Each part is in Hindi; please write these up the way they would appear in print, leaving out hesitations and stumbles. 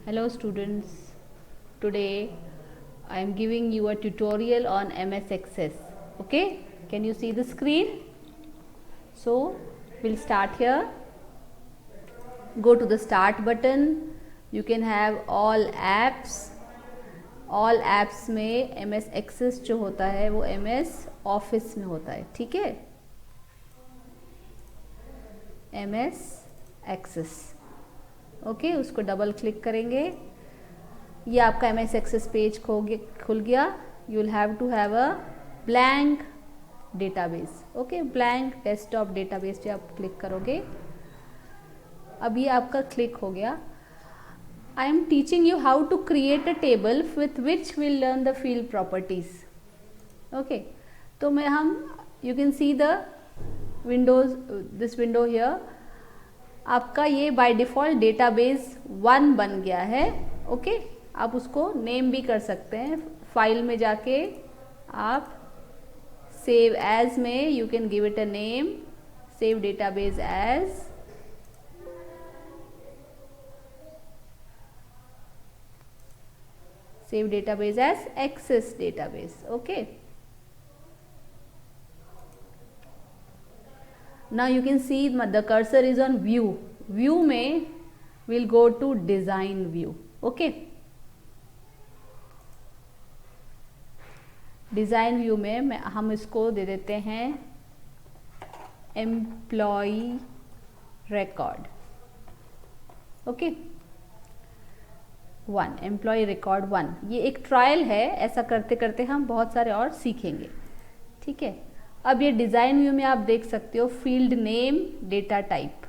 Hello students, today I am giving you a tutorial on MS Access. Okay, can you see the screen? So we'll start here. Go to the start button. You can have all apps. All apps में MS Access जो होता है वो MS Office में होता है, ठीक है? MS Access. ओके उसको डबल क्लिक करेंगे, ये आपका MS Access पेज खुल गया. You will have to have a blank database. Okay, blank desktop database पे आप क्लिक करोगे. अब ये आपका क्लिक हो गया. I am teaching you how to create a table with which will learn the field properties. Okay, तो मैं you can see the windows, this window here. आपका ये बाय डिफ़ॉल्ट डेटाबेस 1 बन गया है. ओके, आप उसको नेम भी कर सकते हैं. फाइल में जाके आप सेव एज में you can give it a name. Save database as Access database. Okay, now you can see the cursor is on view. View में we'll go to design view. Okay, design view में हम इसको दे देते हैं employee record. Okay, 1 employee record 1. ये एक ट्रायल है, ऐसा करते करते हम बहुत सारे और सीखेंगे, ठीक है. अब ये डिज़ाइन व्यू में आप देख सकते हो field name, data type.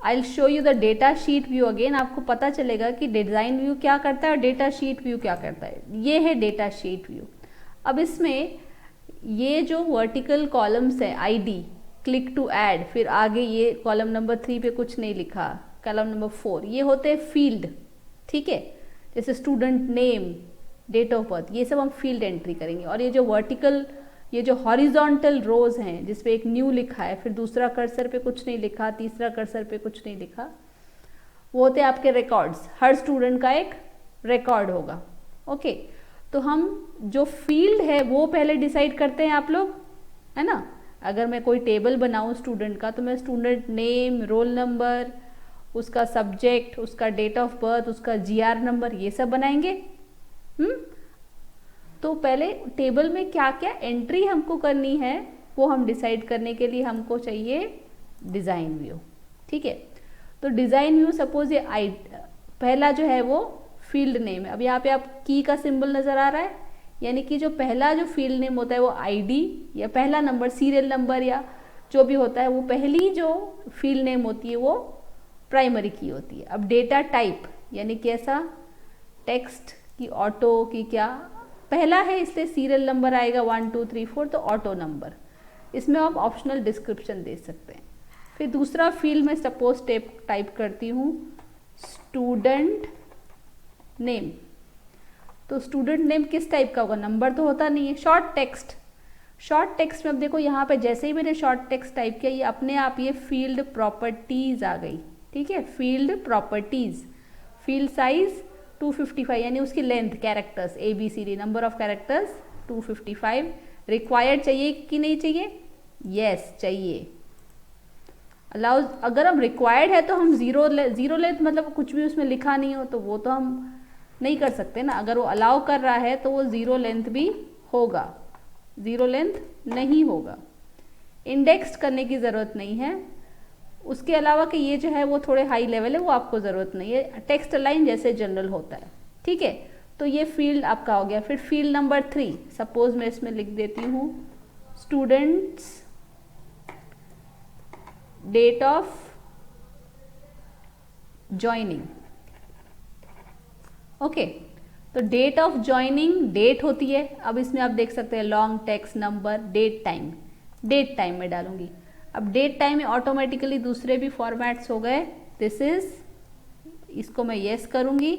I will show you the data sheet view again. आपको पता चलेगा कि डिज़ाइन व्यू क्या करता है और डेटा शीट व्यू क्या करता है. ये है डेटा शीट व्यू. अब इसमें ये जो वर्टिकल कॉलम्स है आईडी, क्लिक टू ऐड, फिर आगे ये कॉलम नंबर 3 पे कुछ नहीं लिखा, कॉलम नंबर 4, ये होते हैं फील्ड, ठीक है. जैसे student name, date of birth, ये सब हम फील्ड एंट्री करेंगे. और ये जो वर्टिकल, ये जो हॉरिजॉन्टल रोज हैं जिसपे एक न्यू लिखा है, फिर दूसरा कर्सर पे कुछ नहीं लिखा, तीसरा कर्सर पे कुछ नहीं लिखा, वो होते हैं आपके रिकॉर्ड्स. हर स्टूडेंट का एक रिकॉर्ड होगा. ओके, तो हम जो फील्ड है वो पहले डिसाइड करते हैं आप लोग, है ना. अगर मैं कोई टेबल बनाऊँ स्टूडेंट का, तो मैं स्टूडेंट नेम, रोल नंबर, उसका सब्जेक्ट, उसका डेट ऑफ बर्थ, उसका GR नंबर, ये सब बनाएंगे. तो पहले टेबल में क्या क्या एंट्री हमको करनी है वो हम डिसाइड करने के लिए हमको चाहिए डिज़ाइन व्यू, ठीक है. तो डिज़ाइन व्यू सपोज ये पहला जो है वो फील्ड नेम है. अब यहाँ पे आप की का सिंबल नज़र आ रहा है, यानी कि जो पहला जो फील्ड नेम होता है वो आईडी या पहला नंबर, सीरियल नंबर या जो भी होता है, वो पहली जो फील्ड नेम होती है वो प्राइमरी की होती है. अब डेटा टाइप यानी कैसा, टेक्स्ट की, ऑटो की, क्या पहला है इसलिए सीरियल नंबर आएगा 1 2 3 4, तो ऑटो नंबर. इसमें आप ऑप्शनल डिस्क्रिप्शन दे सकते हैं. फिर दूसरा फील्ड में सपोज टाइप करती हूँ स्टूडेंट नेम. तो स्टूडेंट नेम किस टाइप का होगा, नंबर तो होता नहीं है. Short text. शॉर्ट टेक्स्ट में अब देखो यहाँ पे जैसे ही मैंने शॉर्ट टेक्स्ट टाइप किया, ये अपने आप ये फील्ड प्रॉपर्टीज आ गई, ठीक है. फील्ड प्रॉपर्टीज, फील्ड साइज 255 यानी उसकी length, characters ABCD, number of characters 255. Required चाहिए कि नहीं चाहिए, यस चाहिए. अलाउ, अगर हम रिक्वायर्ड है तो हम जीरो लेंथ, मतलब कुछ भी उसमें लिखा नहीं हो तो वो तो हम नहीं कर सकते ना. अगर वो अलाउ कर रहा है तो वो 0 लेंथ भी होगा, 0 लेंथ नहीं होगा. इंडेक्स करने की ज़रूरत नहीं है. उसके अलावा कि ये जो है वो थोड़े हाई लेवल है, वो आपको ज़रूरत नहीं है. टेक्स्ट अलाइन जैसे जनरल होता है, ठीक है. तो ये फील्ड आपका हो गया. फिर फील्ड नंबर 3, सपोज मैं इसमें लिख देती हूँ students date of joining. Okay, तो डेट ऑफ ज्वाइनिंग डेट होती है. अब इसमें आप देख सकते हैं long text, number, date time. Date time में डालूंगी. अब डेट टाइम में ऑटोमेटिकली दूसरे भी फॉर्मेट्स हो गए. दिस इज, इसको मैं येस करूंगी,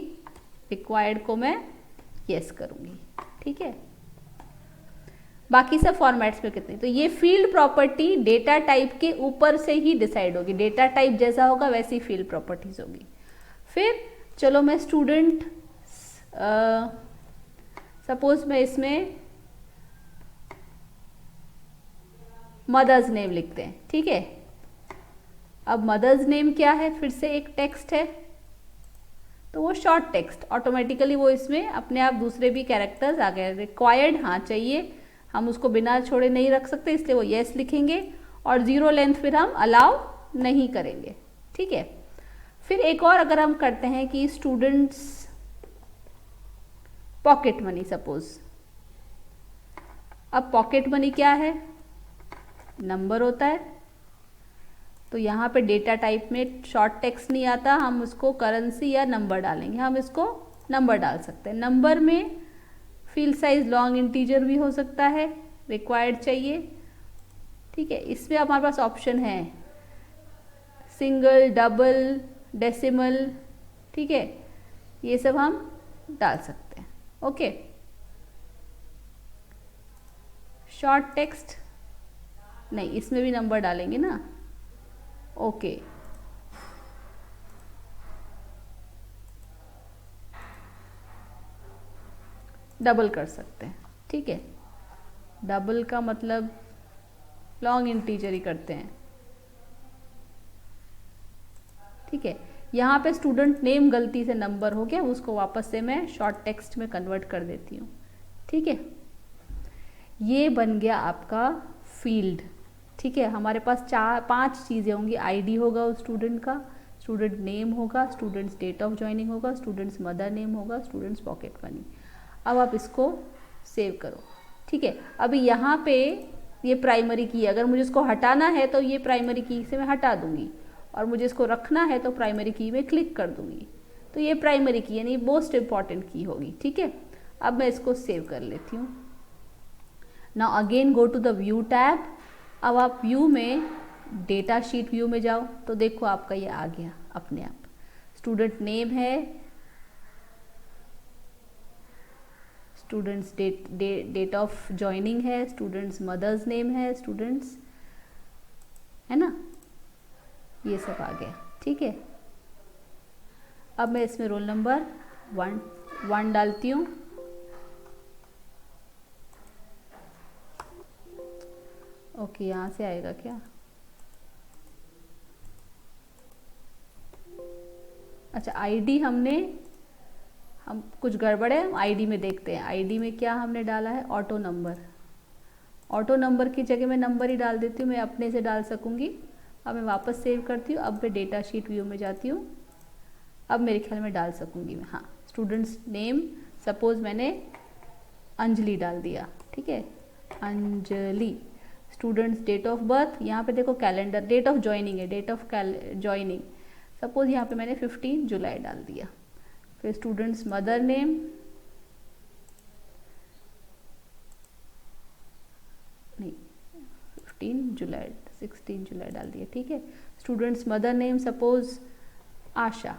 रिक्वायर्ड को मैं येस करूंगी, ठीक है. बाकी सब फॉर्मेट्स में कितने. तो ये फील्ड प्रॉपर्टी डेटा टाइप के ऊपर से ही डिसाइड होगी. डेटा टाइप जैसा होगा वैसी फील्ड प्रॉपर्टीज होगी. फिर चलो मैं स्टूडेंट, सपोज मैं इसमें मदर्स नेम लिखते हैं, ठीक है। अब मदर्स नेम क्या है, फिर से एक टेक्स्ट है, तो वो शॉर्ट टेक्स्ट ऑटोमेटिकली वो इसमें अपने आप दूसरे भी कैरेक्टर्स आ गए। रिक्वायर्ड हाँ चाहिए, हम उसको बिना छोड़े नहीं रख सकते, इसलिए वो येस लिखेंगे, और 0 लेंथ फिर हम अलाउ नहीं करेंगे, ठीक है। फिर एक और अगर हम करते हैं कि स्टूडेंट्स पॉकेट मनी सपोज, अब पॉकेट मनी क्या है, नंबर होता है, तो यहाँ पे डेटा टाइप में शॉर्ट टेक्स्ट नहीं आता, हम उसको करेंसी या नंबर डालेंगे, हम इसको नंबर डाल सकते हैं। नंबर में फील्ड साइज लॉन्ग इंटीजर भी हो सकता है, रिक्वायर्ड चाहिए, ठीक है। इसमें हमारे पास ऑप्शन है सिंगल, डबल, डेसिमल, ठीक है, ये सब हम डाल सकते हैं, ओके। शॉर्ट टेक्स्ट नहीं, इसमें भी नंबर डालेंगे ना, ओके। डबल कर सकते हैं, ठीक है, डबल का मतलब लॉन्ग इंटीजर ही करते हैं, ठीक है। यहाँ पे स्टूडेंट नेम गलती से नंबर हो गया, उसको वापस से मैं शॉर्ट टेक्स्ट में कन्वर्ट कर देती हूँ, ठीक है। ये बन गया आपका फील्ड, ठीक है। हमारे पास 5 चीज़ें होंगी, आईडी होगा उस स्टूडेंट का, स्टूडेंट नेम होगा, स्टूडेंट्स डेट ऑफ ज्वाइनिंग होगा, स्टूडेंट्स मदर नेम होगा, स्टूडेंट्स पॉकेट मनी। अब आप इसको सेव करो, ठीक है। अभी यहाँ पे ये प्राइमरी की है, अगर मुझे इसको हटाना है तो ये प्राइमरी की से मैं हटा दूंगी, और मुझे इसको रखना है तो प्राइमरी की में क्लिक कर दूंगी, तो ये प्राइमरी की यानी मोस्ट इम्पॉर्टेंट की होगी, ठीक है। अब मैं इसको सेव कर लेती हूँ। Now again go to the view tab. अब आप व्यू में डेटा शीट व्यू में जाओ, तो देखो आपका ये आ गया अपने आप। स्टूडेंट नेम है, स्टूडेंट्स डेट ऑफ ज्वाइनिंग है, स्टूडेंट्स मदर्स नेम है, स्टूडेंट्स है ना, ये सब आ गया, ठीक है। अब मैं इसमें रोल नंबर 1 डालती हूँ, ओके। यहाँ से आएगा क्या, अच्छा आईडी हम कुछ गड़बड़ है, आईडी में देखते हैं। आईडी में क्या हमने डाला है, ऑटो नंबर। ऑटो नंबर की जगह मैं नंबर ही डाल देती हूँ, मैं अपने से डाल सकूँगी। अब मैं वापस सेव करती हूँ, अब मैं डेटा शीट व्यू में जाती हूँ, अब मेरे ख्याल में डाल सकूँगी मैं, हाँ। स्टूडेंट्स नेम सपोज मैंने अंजलि डाल दिया, ठीक है, Anjali. Students date of birth, यहाँ पे देखो कैलेंडर, डेट ऑफ ज्वाइनिंग है, डेट ऑफ ज्वाइनिंग सपोज यहाँ पे मैंने 15 जुलाई डाल दिया। फिर स्टूडेंट्स मदर नेम, नहीं 15 जुलाई 16 जुलाई डाल दिया, ठीक है। स्टूडेंट्स मदर नेम सपोज आशा।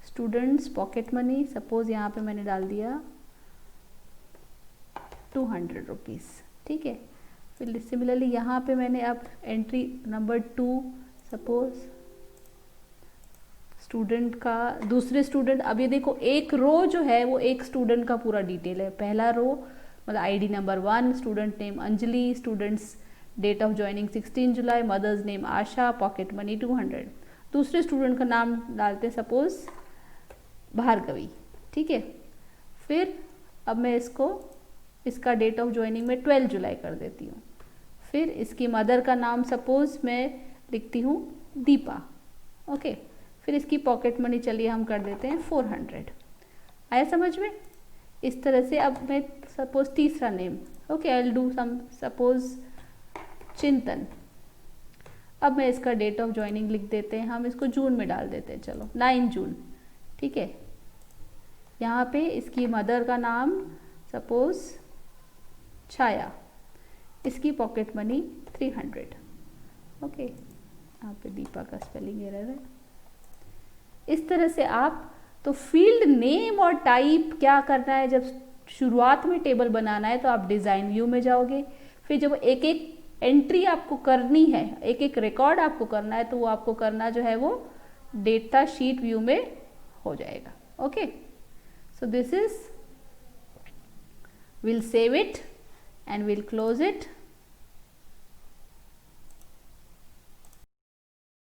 स्टूडेंट्स पॉकेट मनी सपोज यहाँ पे मैंने डाल दिया 200 रुपीज़, ठीक है। फिर सिमिलरली यहाँ पे मैंने अब एंट्री नंबर 2 सपोज स्टूडेंट का दूसरे स्टूडेंट, अब ये देखो एक रो जो है वो एक स्टूडेंट का पूरा डिटेल है। पहला रो मतलब ID number 1, student name Anjali, students date of joining 16 जुलाई, mothers name Asha, pocket money 200। दूसरे स्टूडेंट का नाम डालते हैं सपोज भार्गवी, ठीक है। फिर अब मैं इसका डेट ऑफ ज्वाइनिंग में 12 जुलाई कर देती हूँ। फिर इसकी मदर का नाम सपोज मैं लिखती हूँ दीपा, ओके। फिर इसकी पॉकेट मनी चलिए हम कर देते हैं 400। आया समझ में? इस तरह से अब मैं सपोज तीसरा name, okay, I will do suppose चिंतन। अब मैं इसका डेट ऑफ ज्वाइनिंग लिख देते हैं, हम इसको जून में डाल देते हैं, चलो 9 जून, ठीक है। यहाँ पे इसकी मदर का नाम सपोज छाया, इसकी पॉकेट मनी 300, ओके। यहाँ पे दीपा का स्पेलिंग एरर है। इस तरह से आप तो फील्ड नेम और टाइप क्या करना है, जब शुरुआत में टेबल बनाना है तो आप डिज़ाइन व्यू में जाओगे। फिर जब एक एक एंट्री आपको करनी है, एक एक रिकॉर्ड आपको करना है, तो वो आपको करना जो है वो डेटा शीट व्यू में हो जाएगा। Okay, so this is, we'll save it and we'll close it.